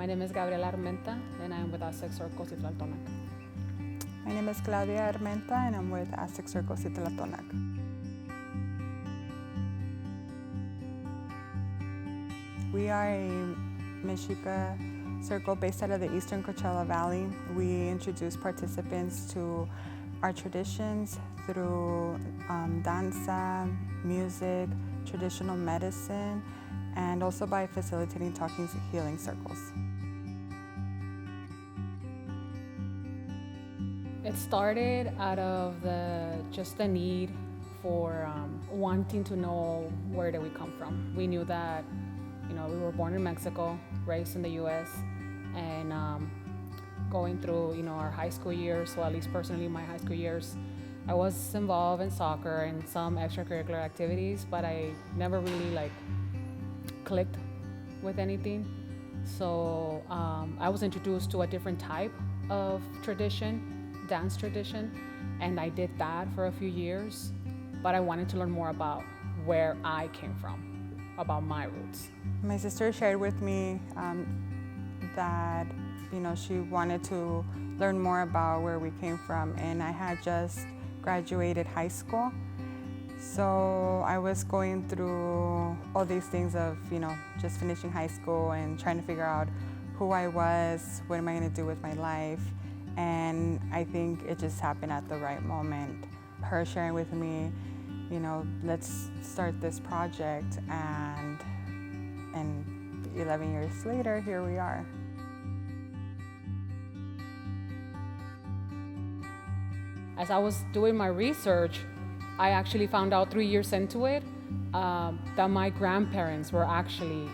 My name is ARMENTA, and I'm with Aztec Circle Citlaltonac. My name is CLAUDIA ARMENTA, and I'm with Aztec Circle Citlaltonac. We are a Mexica circle based out of the eastern Coachella Valley. We introduce participants to our traditions through danza, music, traditional medicine, and also by facilitating talking healing circles. It started out of just the need for wanting to know where did we come from. We knew that, we were born in Mexico, raised in the U.S., and going through, our high school years, well, at least personally my high school years, I was involved in soccer and some extracurricular activities, but I never really clicked with anything. So I was introduced to a different type of dance tradition, and I did that for a few years, but I wanted to learn more about where I came from, about my roots. My sister shared with me that she wanted to learn more about where we came from, and I had just graduated high school. So I was going through all these things of, just finishing high school and trying to figure out who I was, what am I going to do with my life. And I think it just happened at the right moment. Her sharing with me, let's start this project, and 11 years later, here we are. As I was doing my research, I actually found out 3 years into it that my grandparents were actually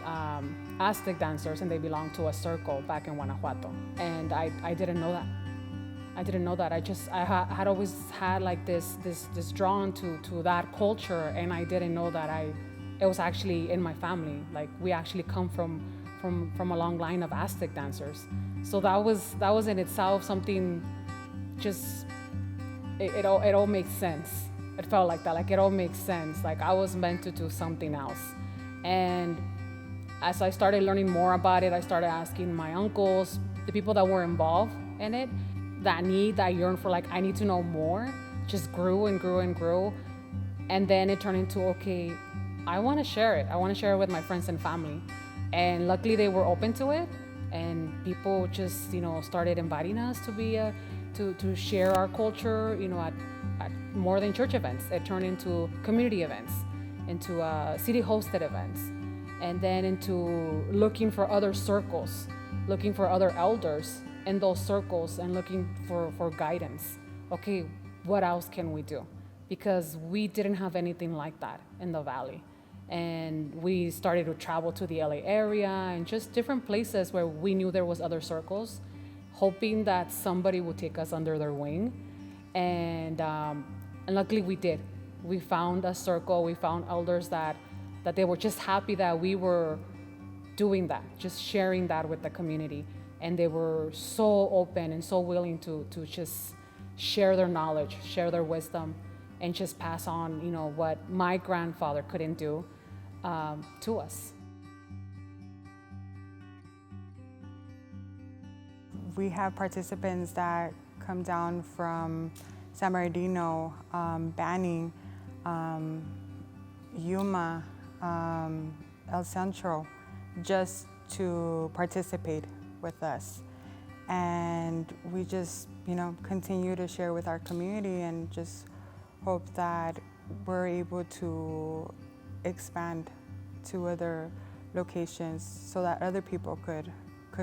Aztec dancers, and they belonged to a circle back in Guanajuato. And I didn't know that. I didn't know that. I had always had this drawn to that culture, and I didn't know that it was actually in my family. We actually come from a long line of Aztec dancers. So that was in itself something. Just it all makes sense. It felt like that. It all makes sense. I was meant to do something else. And as I started learning more about it, I started asking my uncles, the people that were involved in it. That yearn for I need to know more, just grew and grew and grew. And then it turned into, okay, I want to share it. I want to share it with my friends and family. And luckily they were open to it. And people just, started inviting us to be to share our culture, at more than church events. It turned into community events, into city hosted events, and then into looking for other circles, looking for other elders in those circles, and looking for guidance. Okay, what else can we do? Because we didn't have anything like that in the Valley. And we started to travel to the LA area and just different places where we knew there was other circles, hoping that somebody would take us under their wing. And luckily we did. We found a circle, we found elders that they were just happy that we were doing that, just sharing that with the community. And they were so open and so willing to just share their knowledge, share their wisdom, and just pass on, what my grandfather couldn't do to us. We have participants that come down from San Bernardino, Banning, Yuma, El Centro, just to participate with us. And we just, continue to share with our community and just hope that we're able to expand to other locations so that other people could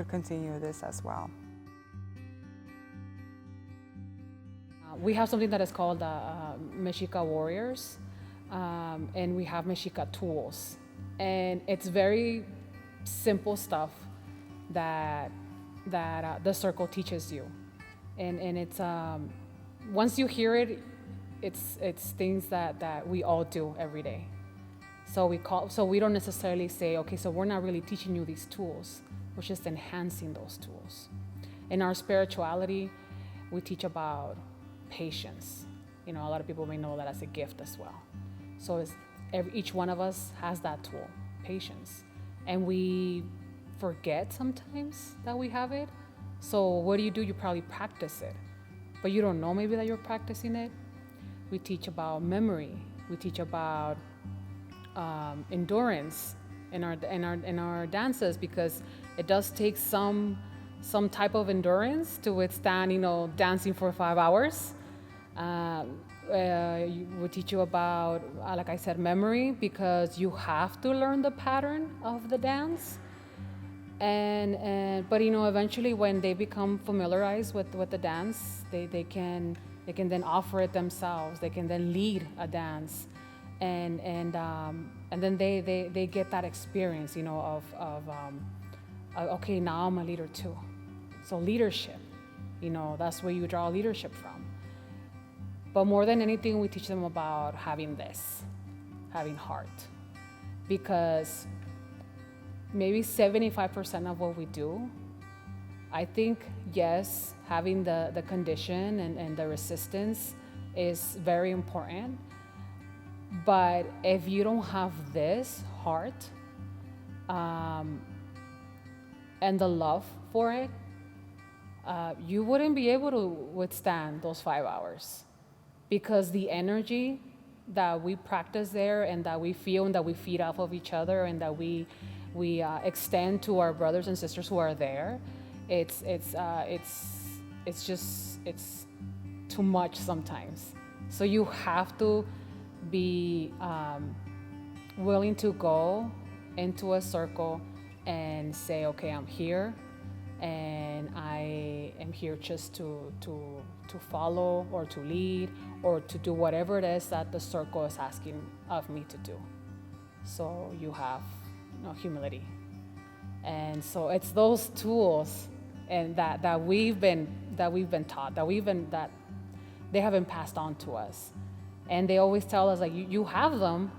continue this as well. We have something that is called Mexica Warriors, and we have Mexica tools. And it's very simple stuff that the circle teaches you. And it's, once you hear it, it's things that we all do every day. So we don't necessarily say, okay, so we're not really teaching you these tools. We're just enhancing those tools. In our spirituality, we teach about patience. A lot of people may know that as a gift as well. So each one of us has that tool, patience. And we forget sometimes that we have it. So what do? You probably practice it, but you don't know maybe that you're practicing it. We teach about memory. We teach about endurance in our dances, because it does take some type of endurance to withstand, dancing for 5 hours. We teach you about, like I said, memory, because you have to learn the pattern of the dance. But eventually when they become familiarized with the dance, they can then offer it themselves. They can then lead a dance, and then they get that experience, of okay, now I'm a leader too. So leadership, that's where you draw leadership from. But more than anything, we teach them about having heart, because maybe 75% of what we do, I think, yes, having the condition and the resistance is very important. But if you don't have this heart and the love for it, you wouldn't be able to withstand those 5 hours, because the energy that we practice there, and that we feel, and that we feed off of each other, and that we extend to our brothers and sisters who are there, it's too much sometimes. So you have to be willing to go into a circle and say, okay, I'm here, and I am here just to follow, or to lead, or to do whatever it is that the circle is asking of me to do. So you have humility. And so it's those tools and that we've been taught, that they have been passed on to us. And they always tell us, like, you have them.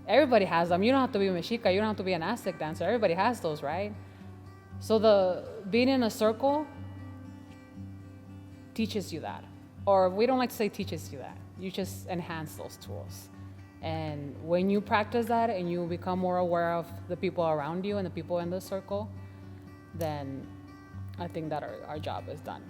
Everybody has them. You don't have to be a Mexica. You don't have to be an Aztec dancer. Everybody has those, right? So being in a circle teaches you that. Or we don't like to say teaches you that. You just enhance those tools. And when you practice that and you become more aware of the people around you and the people in the circle, then I think that our job is done.